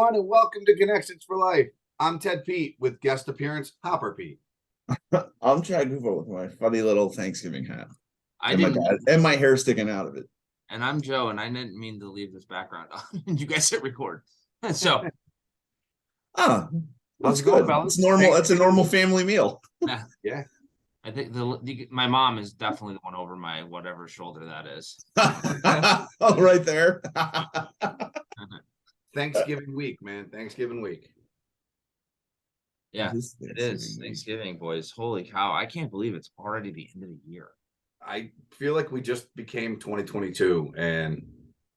everyone, and welcome to Connections for Life. I'm Ted Pete with guest appearance Hopper Pete. I'm Chad Hoover with my funny little Thanksgiving hat And my hair sticking out of it. And I'm Joe, and I didn't mean to leave this background on. You guys hit record. So, that's How's it going, good. fellas? It's normal. That's a normal family meal. Yeah. I think my mom is definitely the one over my whatever shoulder that is. Oh, right there. Thanksgiving week, man. Thanksgiving week. Yeah, it is Thanksgiving, boys. Holy cow. I can't believe it's already the end of the year. I feel like we just became 2022 and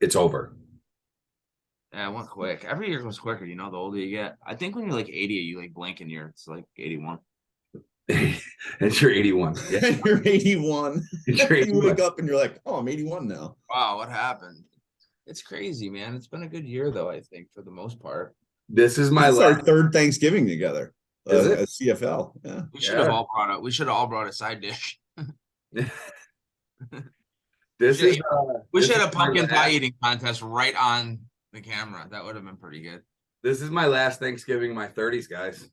it's over. Yeah, it went quick. Every year goes quicker, the older you get. I think when you're like 80, you like blink and it's like 81. It's your 81. Yeah. You're 81. You're 81. You wake up and you're like, oh, I'm 81 now. Wow, what happened? It's crazy, man. It's been a good year, though, I think, for the most part. This is our third Thanksgiving together. Is it? At CFL. Yeah. We should have all brought a side dish. We should have a pumpkin pie eating contest right on the camera. That would have been pretty good. This is my last Thanksgiving in my 30s, guys.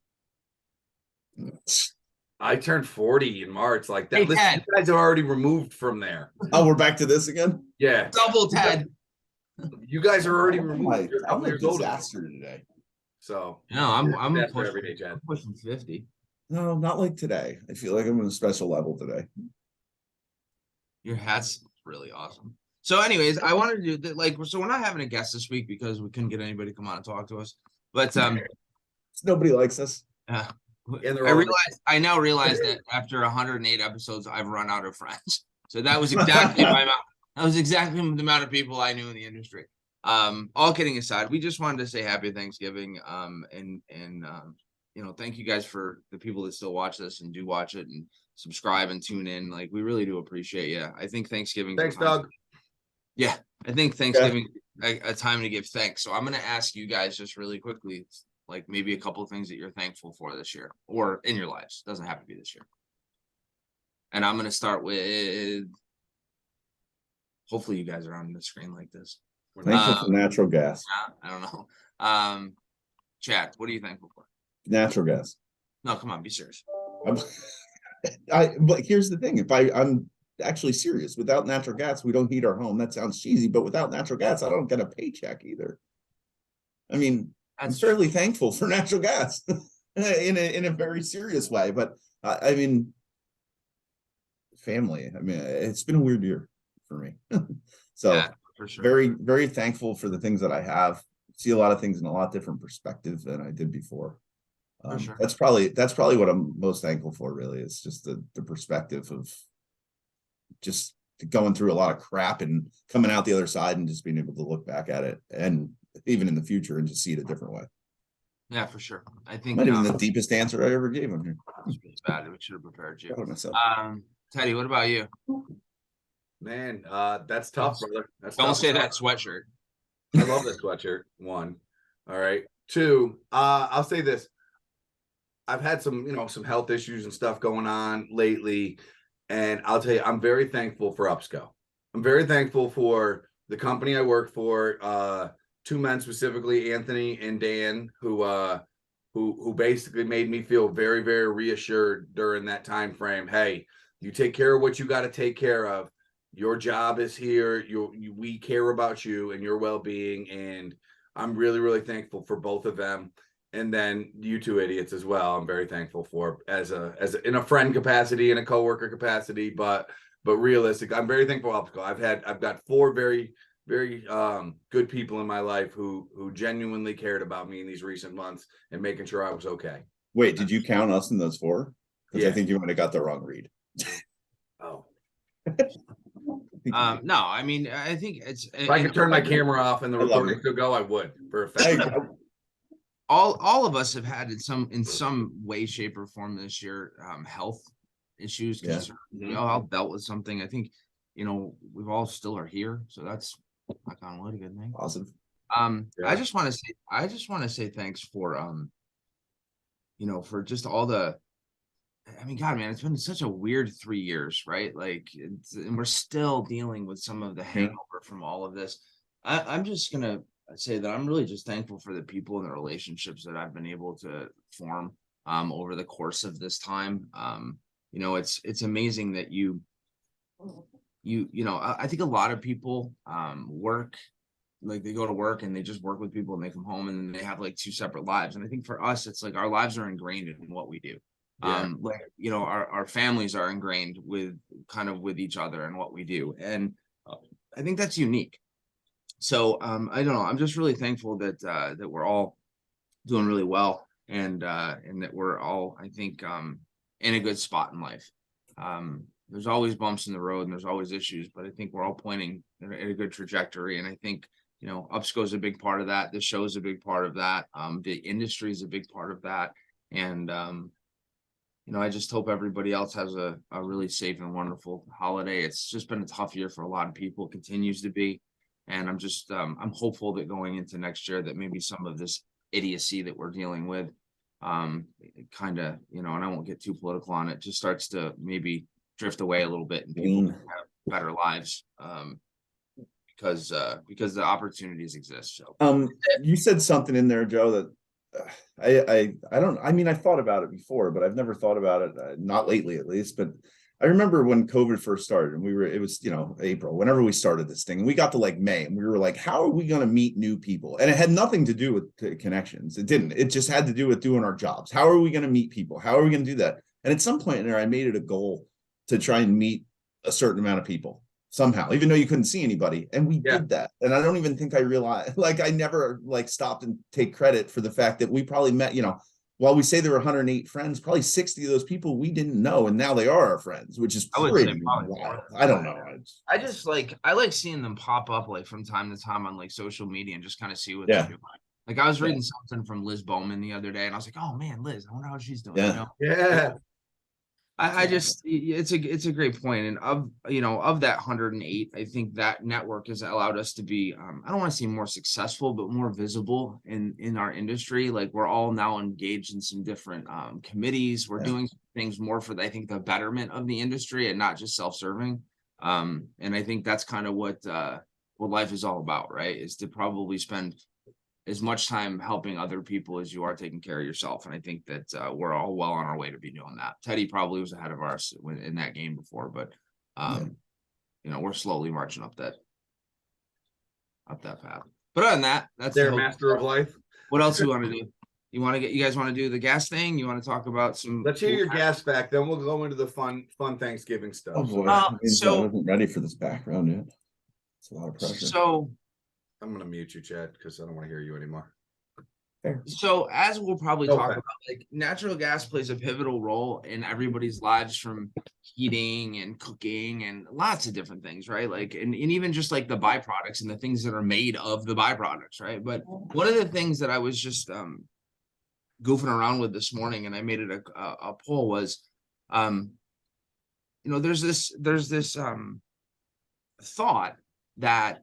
I turned 40 in March. Like that. Hey, Listen, you guys are already removed from there. Oh, we're back to this again? Yeah. Double Ted. You guys are already removed. I'm a disaster today. So no, I'm pushing 50. No, not like today. I feel like I'm on a special level today. Your hat's really awesome. So, anyways, I wanted to do so we're not having a guest this week because we couldn't get anybody to come on and talk to us. But nobody likes us. I now realize that after 108 episodes, I've run out of friends. So that was exactly that was exactly the amount of people I knew in the industry. All kidding aside, we just wanted to say happy Thanksgiving. And thank you guys for the people that still watch this and do watch it and subscribe and tune in. Like, we really do appreciate you. I think Thanksgiving. Thanks, Doug. Yeah, I think Thanksgiving a time to give thanks. So I'm going to ask you guys just really quickly, like maybe a couple of things that you're thankful for this year or in your lives. Doesn't have to be this year. And I'm going to start with. Hopefully, you guys are on the screen like this. Thankful for natural gas. I don't know. Chad, what are you thankful for? Natural gas. No, come on, be serious. But here's the thing: I'm actually serious. Without natural gas, we don't heat our home. That sounds cheesy, but without natural gas, I don't get a paycheck either. I mean, I'm fairly thankful for natural gas in a very serious way. But I mean, family. I mean, it's been a weird year for me. So yeah, for sure. Very, very thankful for the things that I have. See a lot of things in a lot different perspective than I did before. Sure. That's probably what I'm most thankful for, really. It's just the perspective of just going through a lot of crap and coming out the other side and just being able to look back at it and even in the future and just see it a different way. Yeah, for sure. I think might even the deepest answer I ever gave him here. It's bad. We should have prepared you. Myself. Teddy, what about you? Man, that's tough, brother. Don't say that sweatshirt. I love this sweatshirt. One. All right. Two, I'll say this. I've had some health issues and stuff going on lately. And I'll tell you, I'm very thankful for Upsco. I'm very thankful for the company I work for. Two men specifically, Anthony and Dan, who basically made me feel very, very reassured during that time frame. Hey, you take care of what you got to take care of. Your job is here. We care about you and your well-being, and I'm really, really thankful for both of them. And then you two idiots as well. I'm very thankful for as in a friend capacity, in a coworker capacity, but realistic. I'm very thankful for Upsco. I've got four very, very good people in my life who genuinely cared about me in these recent months and making sure I was okay. Wait, did you count us in those four? Because Yeah. I think you might have got the wrong read. Oh. No, I mean, I think it's. If I could turn my camera off and the recording could go, I would. For a fact. All of us have had in some way, shape, or form this year health issues. We all dealt with something. I think we've all still are here, so that's knock on wood, a good thing. Awesome. Yeah. I just want to say thanks for for just all the. I mean, God, man, it's been such a weird 3 years, right? Like, and we're still dealing with some of the hangover from all of this. I'm just gonna say that I'm really just thankful for the people and the relationships that I've been able to form over the course of this time. You know, it's amazing that you know, I think a lot of people work, like they go to work and they just work with people and they come home and then they have like two separate lives. And I think for us, it's like our lives are ingrained in what we do. Yeah. Like, you know, our families are ingrained with kind of with each other and what we do. And I think that's unique. So I don't know. I'm just really thankful that that we're all doing really well and that we're all, I think, in a good spot in life. There's always bumps in the road and there's always issues, but I think we're all pointing at a good trajectory. And I think, you know, UPSCO is a big part of that. The show is a big part of that. The industry is a big part of that. And you know, I just hope everybody else has a really safe and wonderful holiday. It's just been a tough year for a lot of people, continues to be. And I'm just I'm hopeful that going into next year that maybe some of this idiocy that we're dealing with kind of, you know, and I won't get too political on it, just starts to maybe drift away a little bit and people can have better lives because the opportunities exist. So you said something in there, Joe, that I mean, I thought about it before, but I've never thought about it, not lately at least. But I remember when COVID first started and it was, you know, April, whenever we started this thing, and we got to like May and we were like, how are we going to meet new people? And it had nothing to do with connections. It didn't. It just had to do with doing our jobs. How are we going to meet people? How are we going to do that? And at some point in there, I made it a goal to try and meet a certain amount of people somehow, even though you couldn't see anybody. And we did that. And I don't even think I realized, like, I never like stopped and take credit for the fact that we probably met, you know, while we say there were 108 friends, probably 60 of those people we didn't know, and now they are our friends, which is pretty wild. I don't know. I just I like seeing them pop up like from time to time on like social media and just kind of see what they're doing. Like I was reading something from Liz Bowman the other day, and I was like, "Oh man, Liz, I wonder how she's doing." Yeah, you know? Yeah. I just it's a great point, and of that 108, I think that network has allowed us to be I don't want to say more successful, but more visible in our industry. Like we're all now engaged in some different committees. We're doing things more for I think the betterment of the industry and not just self-serving. And I think that's kind of what life is all about, right? Is to probably spend as much time helping other people as you are taking care of yourself. And I think that we're all well on our way to be doing that. Teddy probably was ahead of us in that game before, but you know, we're slowly marching up that path. But other than that, that's their master of life. What else you want to do? You guys want to do the gas thing? You want to talk about some? Let's hear your gas fact, then we'll go into the fun Thanksgiving stuff. Oh boy, I wasn't ready for this background yet. It's a lot of pressure. So I'm gonna mute you, Chad, because I don't want to hear you anymore. So as we'll probably talk about, like natural gas plays a pivotal role in everybody's lives, from heating and cooking and lots of different things, right? Like and even just like the byproducts and the things that are made of the byproducts, right? But one of the things that I was just goofing around with this morning, and I made it a poll, was you know, there's this thought that,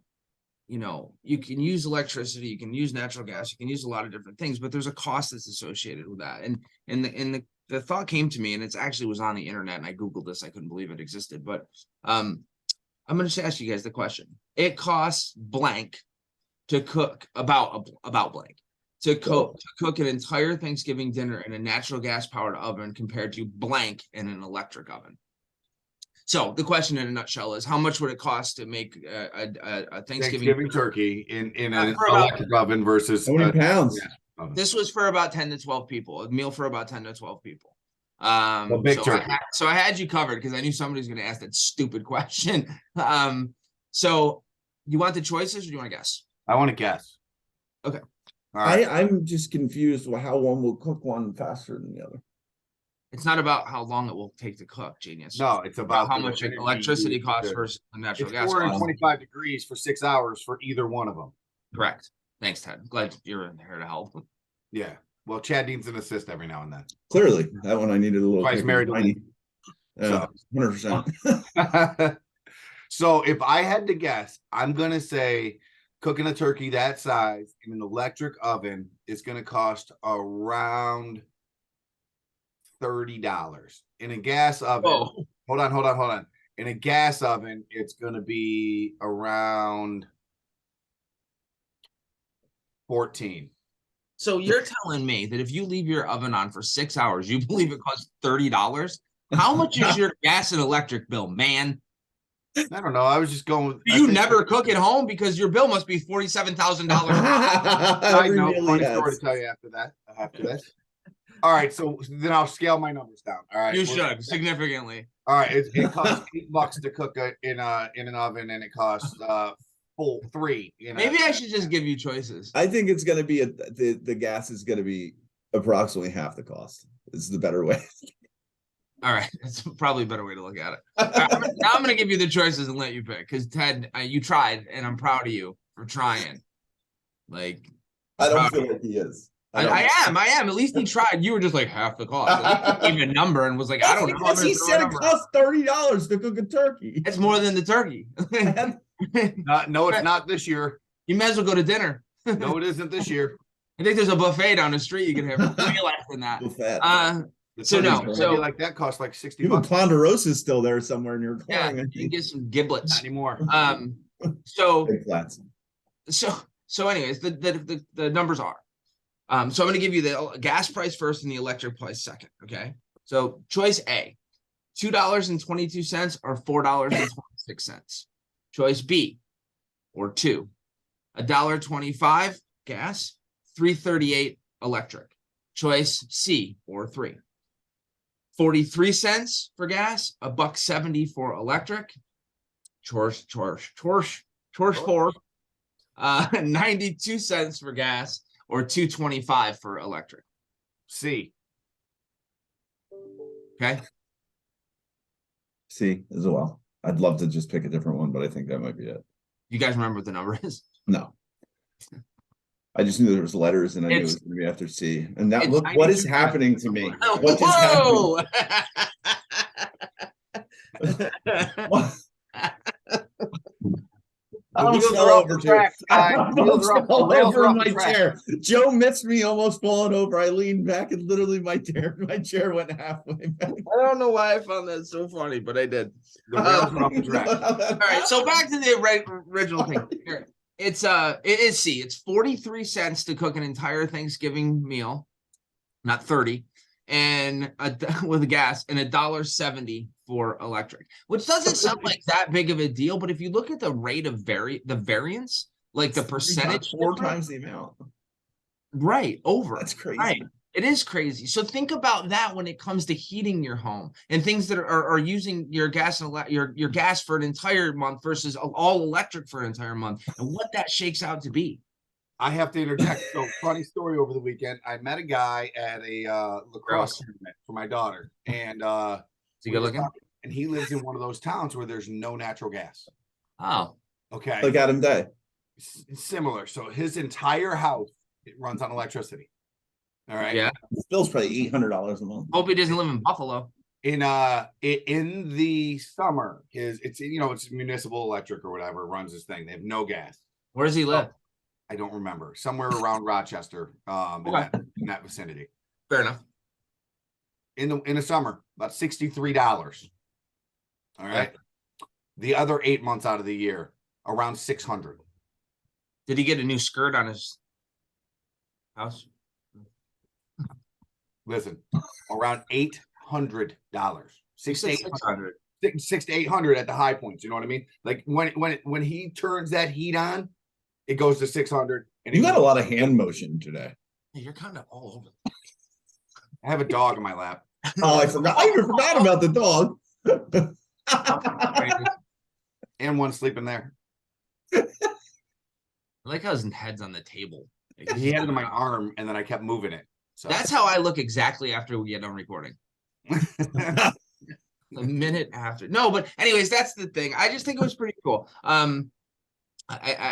you know, you can use electricity, you can use natural gas, you can use a lot of different things, but there's a cost that's associated with that. And the thought came to me, and it's actually was on the internet, and I Googled this. I couldn't believe it existed, but I'm going to just ask you guys the question. It costs blank to cook about blank to cook an entire Thanksgiving dinner in a natural gas powered oven compared to blank in an electric oven. So the question in a nutshell is, how much would it cost to make a Thanksgiving turkey in an electric oven versus how many pounds? This was for about 10 to 12 people, a meal for about 10 to 12 people. Big turkey. So I had you covered because I knew somebody was going to ask that stupid question. So you want the choices or do you want to guess? I want to guess. Okay. All right. I'm just confused with how one will cook one faster than the other. It's not about how long it will take to cook, genius. No, it's about how much electricity costs versus natural gas. 425 degrees for 6 hours for either one of them. Correct. Thanks, Ted. Glad you're here to help. Yeah. Well, Chad needs an assist every now and then. Clearly, that one I needed a little. Twice married. 100%. So if I had to guess, I'm gonna say cooking a turkey that size in an electric oven is gonna cost around $30. In a gas oven, hold on. In a gas oven, it's gonna be around 14. So you're telling me that if you leave your oven on for 6 hours, you believe it costs $30? How much is your gas and electric bill, man? I don't know. I was just going with. Do you never cook at home? Because your bill must be $47,000. Side note, funny story to tell you after that. After this. All right, so then I'll scale my numbers down. All right, You should significantly. All right, it costs $8 to cook it in an oven, and it costs full $3. Maybe I should just give you choices. I think it's going to be the gas is going to be approximately half the cost. It's the better way. All right, that's probably a better way to look at it. Right, now I'm going to give you the choices and let you pick, because Ted, you tried, and I'm proud of you for trying. Like, I don't feel like he is. I am. At least he tried. You were just like half the cost. He gave a number and was like, I don't know. Because he said it costs $30 to cook a turkey. It's more than the turkey. No, it's not this year. You may as well go to dinner. No, it isn't this year. I think there's a buffet down the street you can have way less than that. So no, so like that costs like $60. Even Ponderosa is still there somewhere near. Yeah, you can get some giblets. Not anymore. So anyways, the numbers are. So I'm going to give you the gas price first and the electric price second. Okay. So choice A, $2.22 or $4.26. Choice B, or 2, $1.25 gas, $3.38 electric. Choice C, or 3, 43 cents for gas, $1.70 for electric. Choice 4, 92 cents for gas, or $2.25 for electric. C. Okay. C as well. I'd love to just pick a different one, but I think that might be it. You guys remember what the number is? No. I just knew there was letters, and I knew it was going to be after C. And that look, what is happening to me? What is happening? I almost fell over too. I almost fell over in my chair. Joe missed me almost falling over. I leaned back and literally my chair went halfway back. I don't know why I found that so funny, but I did. The rails were off the track. All right, so back to the original thing. Here. It is C. It's 43 cents to cook an entire Thanksgiving meal, not 30, and with a gas, and $1.70 for electric, which doesn't sound like that big of a deal. But if you look at the rate of the variance, like the percentage, 4 times the amount, right? Over. That's crazy. Right. It is crazy. So think about that when it comes to heating your home and things that are using your gas and your gas for an entire month versus all electric for an entire month, and what that shakes out to be. I have to interject. So funny story over the weekend. I met a guy at a lacrosse tournament for my daughter, and is he good looking? And he lives in one of those towns where there's no natural gas. Oh, okay. Like Adam Day. Similar. So his entire house, it runs on electricity. All right. Yeah. His bill's probably $800 a month. Hope he doesn't live in Buffalo. In the summer, it's municipal electric or whatever runs this thing. They have no gas. Where does he live? I don't remember. Somewhere around Rochester, Okay. in that vicinity. Fair enough. In the summer, about $63. All right. Okay. The other 8 months out of the year, around $600. Did he get a new skirt on his house? Listen, around $800. $600 to $800 at the high points. You know what I mean? Like when he turns that heat on, it goes to 600. And you got a lot of hand motion today. You're kind of all over. I have a dog in my lap. Oh, I forgot. I even forgot about the dog. And one sleeping there. I like how his head's on the table. He had it in my arm, and then I kept moving it. So that's how I look exactly after we get done recording. A minute after. No, but anyways, that's the thing. I just think it was pretty cool. I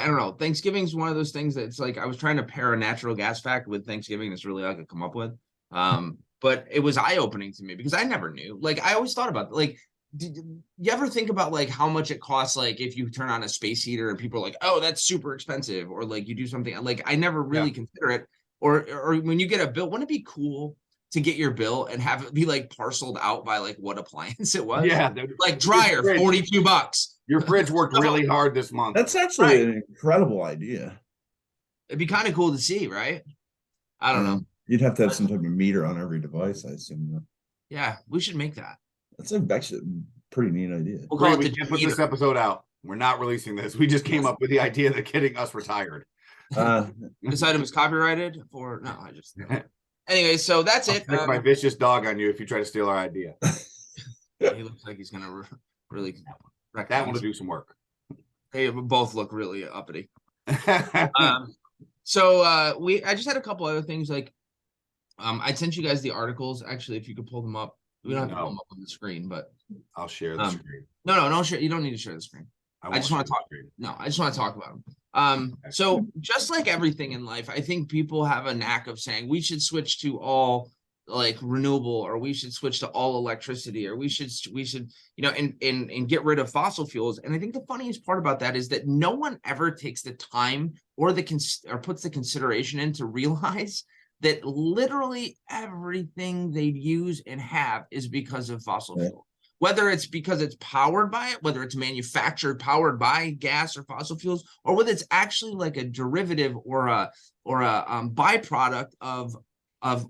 don't know. Thanksgiving's one of those things that's like I was trying to pair a natural gas fact with Thanksgiving. That's really all I could come up with. But it was eye-opening to me because I never knew. Like I always thought about like, did you ever think about like how much it costs? Like if you turn on a space heater and people are like, oh, that's super expensive, or like you do something like I never really consider it. Or when you get a bill, wouldn't it be cool to get your bill and have it be like parceled out by like what appliance it was? Yeah, like dryer, $42. Your fridge worked really hard this month. That's actually an incredible idea. It'd be kind of cool to see, right? I don't know. You'd have to have some type of meter on every device, I assume. Yeah, we should make that. That's actually a pretty neat idea. We'll call We it the can't put this episode out. We're not releasing this. We just came up with the idea that getting us retired. This item is copyrighted for no, I just anyway, so that's I'll it. stick my vicious dog on you if you try to steal our idea. He looks like he's gonna really That one to do some work. They both look really uppity. So I just had a couple other things like I sent you guys the articles. Actually, if you could pull them up. We don't have to pull them up on the screen, but I'll share the screen. No, share. You don't need to share the screen. I just want to talk. No, I just want to talk about them. So just like everything in life, I think people have a knack of saying we should switch to all like renewable, or we should switch to all electricity, or we should and get rid of fossil fuels. And I think the funniest part about that is that no one ever takes the time or puts the consideration in to realize that literally everything they use and have is because of fossil fuel. Whether it's because it's powered by it, whether it's manufactured, powered by gas or fossil fuels, or whether it's actually like a derivative or a byproduct of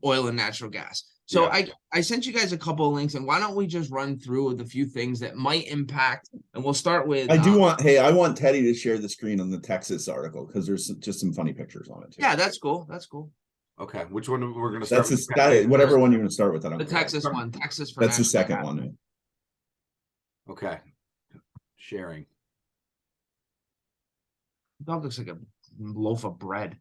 oil and natural gas. So I sent you guys a couple of links, and why don't we just run through the few things that might impact, and we'll start with. I want Teddy to share the screen on the Texas article because there's just some funny pictures on it too. Yeah, that's cool. That's cool. Okay, which one we're going to start? Whatever one you want to start with. The Texas one. Texas for that's the second one. Okay, sharing. Dog looks like a loaf of bread.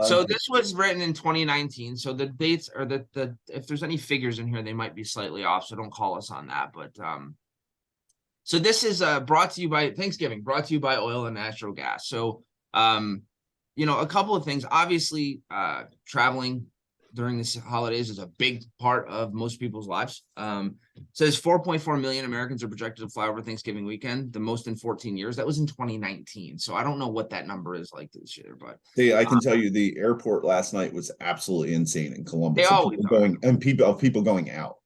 So this was written in 2019. So the dates are the if there's any figures in here, they might be slightly off. So don't call us on that. But so this is brought to you by Thanksgiving, brought to you by oil and natural gas. So a couple of things. Obviously, traveling during the holidays is a big part of most people's lives. Says 4.4 million Americans are projected to fly over Thanksgiving weekend, the most in 14 years. That was in 2019. So I don't know what that number is like this year, but I can tell you the airport last night was absolutely insane in Columbus. People going out.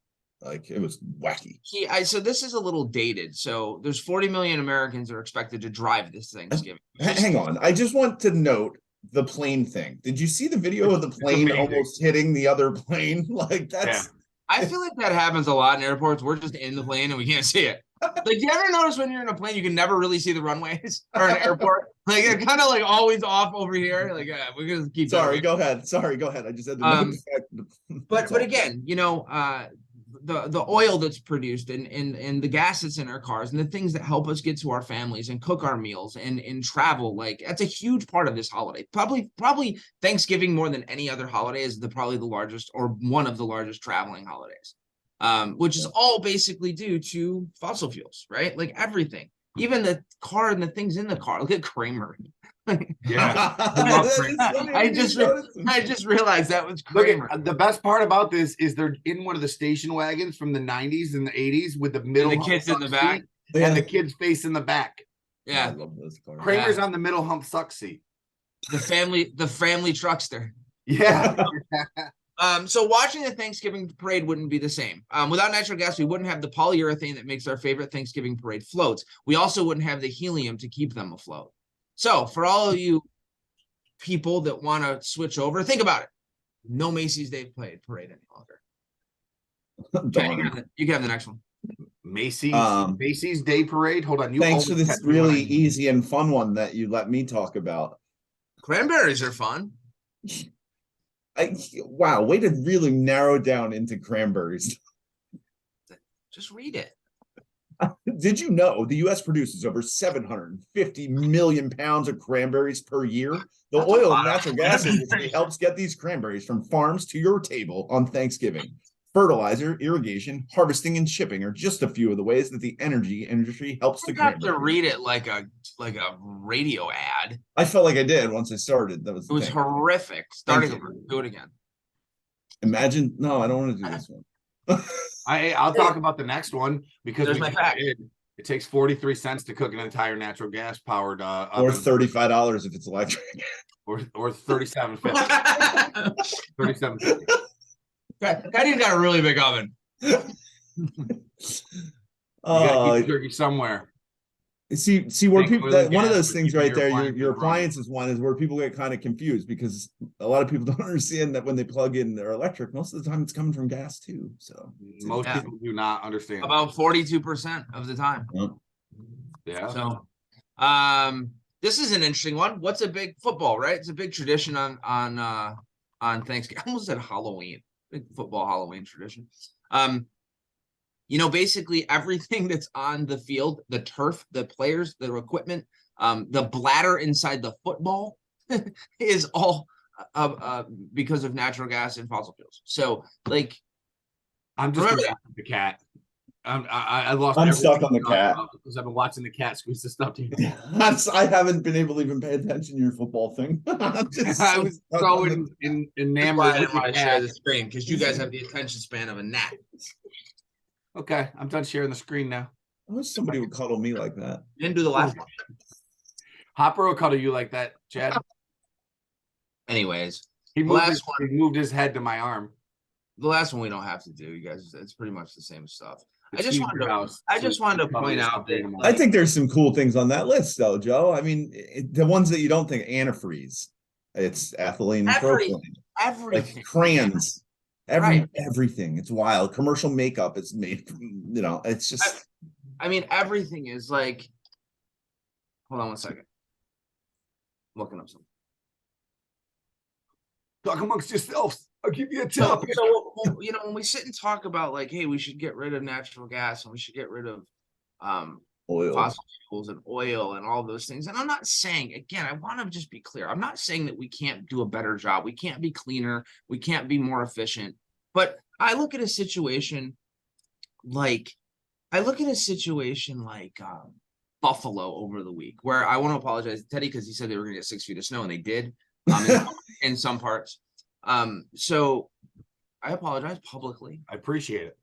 Like it was wacky. So this is a little dated. So there's 40 million Americans are expected to drive this Thanksgiving. Hang on. I just want to note the plane thing. Did you see the video of the plane almost hitting the other plane? Like that's. Yeah. I feel like that happens a lot in airports. We're just in the plane and we can't see it. Like, do you ever notice when you're in a plane, you can never really see the runways or an airport? Like, they're kind of like always off over here. Like, we're going to keep. Sorry, go ahead. I just had to. But again, the oil that's produced and the gas that's in our cars and the things that help us get to our families and cook our meals and travel, like that's a huge part of this holiday. Probably Thanksgiving more than any other holiday is probably the largest or one of the largest traveling holidays, which is all basically due to fossil fuels, right? Like everything, even the car and the things in the car. Look at Kramer. Yeah, I just realized that was Kramer. Look, the best part about this is they're in one of the station wagons from the 90s and the 80s with the middle and the kids in the back and the kids face in the back. Yeah, I love those cars. Kramer's on the middle hump suck seat. The family truckster. Yeah. So watching the Thanksgiving parade wouldn't be the same. Without natural gas, we wouldn't have the polyurethane that makes our favorite Thanksgiving parade floats. We also wouldn't have the helium to keep them afloat. So for all of you people that want to switch over, think about it. No Macy's Day Parade any longer. Okay, you can have the next one. Macy's Day Parade. Hold on. Thanks for this really easy and fun one that you let me talk about. Cranberries are fun. Wow, way to really narrow down into cranberries. Just read it. Did you know the U.S. produces over 750 million pounds of cranberries per year? The oil and natural gas industry helps get these cranberries from farms to your table on Thanksgiving. Fertilizer, irrigation, harvesting, and shipping are just a few of the ways that the energy industry helps the cranberries. You have to read it like a radio ad. I felt like I did once I started. It was horrific. Do it again. Imagine. No, I don't want to do this one. I'll talk about the next one because it takes 43 cents to cook an entire natural gas powered or $35 if it's electric, or $37.50. $37.50. Patty's got a really big oven. You gotta keep the turkey somewhere. See where Think people, oil and one of gas those for things keeping right your there, appliances your running. appliances one is where people get kind of confused because a lot of people don't understand that when they plug in their electric, most of the time it's coming from gas too. So Most Yeah. people do not understand. that. About 42% of the time. yeah. Yeah. So, this is an interesting one. What's a big football, right? It's a big tradition on Thanksgiving. I almost said Halloween. Big football Halloween tradition. Basically everything that's on the field, the turf, the players, the equipment, the bladder inside the football is all because of natural gas and fossil fuels. So, like, I'm just remember gonna the cat. I lost. I'm everything stuck on the to talk cat. about because I've been watching the cat squeeze the stuff to you. I haven't been able to even pay attention to your football thing. I'm just I so was stuck so on the- in, that's why enamored I with didn't the want to share cat. the screen, because you guys have the attention span of a gnat. Okay, I'm done sharing the screen now. I wish somebody would cuddle me like that. Didn't do the last one. Hopper will cuddle you like that, Chad. Anyways, He The moved, last his, one. he moved his head to my arm. the last one we don't have to do, you guys. It's pretty much the same stuff. I It's just huge wanted to, house, I so just it's wanted to probably point out something that, in my- I like, think there's some cool things on that list though, Joe. I mean, the ones that you don't think, antifreeze, it's ethylene and Every- propylene, everything. like crayons, Right. everything. It's wild. Commercial makeup is made from, it's just I mean, everything is like. Hold on one second. Looking up something. Talk amongst yourselves. I'll give you a So, tip. when we sit and talk about, like, hey, we should get rid of natural gas and we should get rid of oil. fossil fuels and oil and all those things. And I'm not saying, again, I want to just be clear. I'm not saying that we can't do a better job. We can't be cleaner. We can't be more efficient. But I look at a situation like Buffalo over the week, where I want to apologize to Teddy because he said they were going to get 6 feet of snow, and they did in some parts. So I apologize publicly. I appreciate it.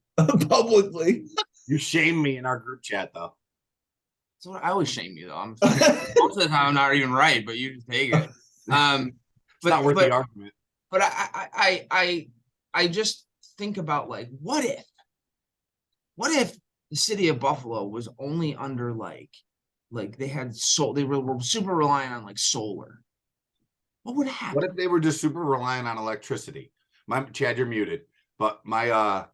Publicly. You shame me in our group chat though. So I always shame you, though. Most of the time I'm not even right, but you just take it. It's not worth the argument. But I just think about, like, what if the city of Buffalo was only under like they had they were super reliant on, like, solar. What would happen? What if they were just super reliant on electricity? Chad, you're muted. But my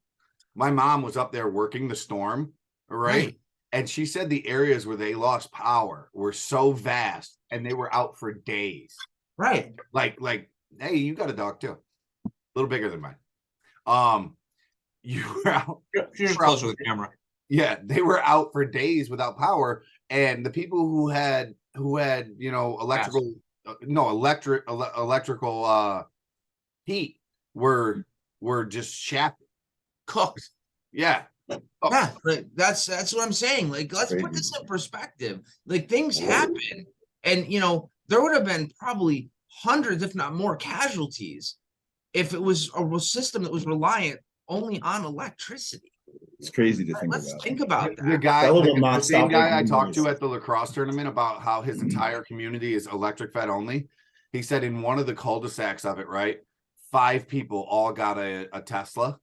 mom was up there working the storm, right? And she said the areas where they lost power were so vast and they were out for days. Right. Like, hey, you got a dog too. A little bigger than mine. You were out. She's closer to the camera. Yeah, they were out for days without power. And the people who had electrical heat were just shafted. Cooked. Yeah. Yeah, that's what I'm saying. Like, let's put this in perspective. Like, things happen, and there would have been probably hundreds, if not more, casualties if it was a system that was reliant only on electricity. It's crazy to think Let's about. think about that. The same guy I talked to at the lacrosse tournament about how his entire community is electric fed only. He said in one of the cul-de-sacs of it, right, 5 people all got a Tesla,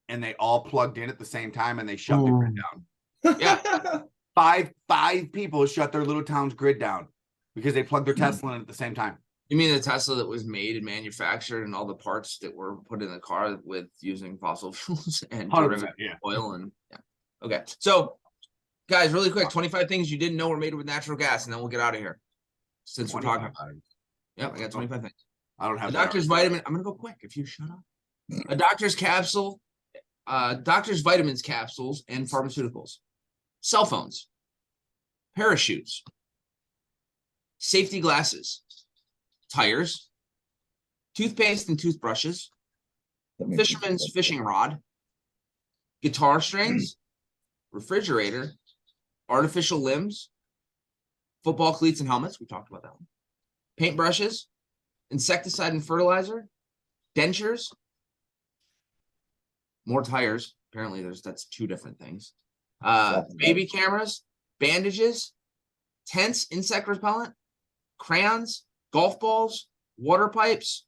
and they all plugged in at the same time, and they shut the grid down. Yeah. Five people shut their little town's grid down because they plugged their Tesla in at the same time. You mean the Tesla that was made and manufactured, and all the parts that were put in the car with using fossil fuels and derivative oil and Okay. So, guys, really quick, 25 things you didn't know were made with natural gas, and then we'll get out of here. Since we're talking about it. Yep, I got 25 things. I don't have a doctor's vitamin. I'm gonna go quick if you shut up. A doctor's capsule, doctor's vitamins capsules and pharmaceuticals, cell phones, parachutes, safety glasses, tires, toothpaste and toothbrushes, fisherman's fishing rod, guitar strings, refrigerator, artificial limbs, football cleats and helmets. We talked about that one. Paintbrushes, insecticide and fertilizer, dentures, more tires. Apparently that's 2 different things. Baby cameras, bandages, tents, insect repellent, crayons, golf balls, water pipes,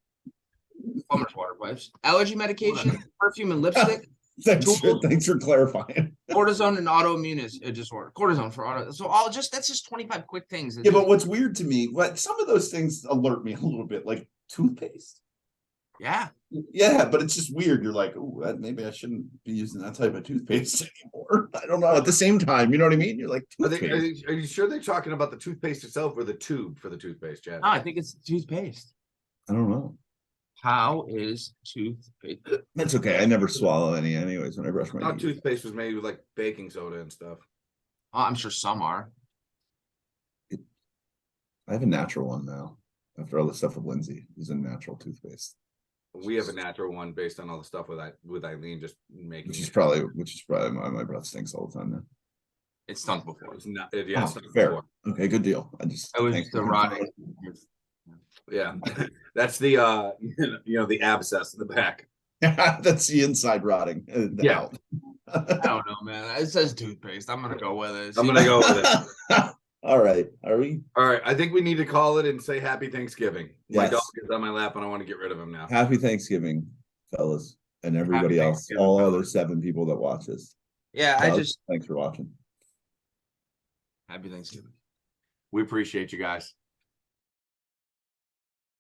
plumber's water pipes, allergy medication, perfume and lipstick, Thanks for clarifying. Cortisone and autoimmune disorder. Cortisone for auto. So that's just 25 quick things. Yeah, but what's weird to me, some of those things alert me a little bit, like toothpaste. Yeah. Yeah, but it's just weird. You're like, oh, maybe I shouldn't be using that type of toothpaste anymore. I don't know. At the same time, you know what I mean? You're like, are you sure they're talking about the toothpaste itself or the tube for the toothpaste, Chad? No, I think it's toothpaste. I don't know. How is toothpaste? That's okay. I never swallow any anyways when I brush my teeth. Toothpaste was made with like baking soda and stuff. Oh, I'm sure some are. I have a natural one now. After all the stuff with Lindsay, he's a natural toothpaste. We have a natural one based on all the stuff with Eileen just making. Which is probably my breath stinks all the time now. It's stunk before. It's not. It's stunk fair. Before. Okay, good deal. It was the rotting. Yeah, that's the the abscess in the back. That's the inside rotting. Yeah. I don't know, man. It says toothpaste. I'm gonna go with it. I'm gonna go with it. All right. Are we? All right. I think we need to call it and say Happy Thanksgiving. Yes. My dog is on my lap and I want to get rid of him now. Happy Thanksgiving, fellas, and everybody else. All other 7 people that watch this. Yeah, thanks for watching. Happy Thanksgiving. We appreciate you guys.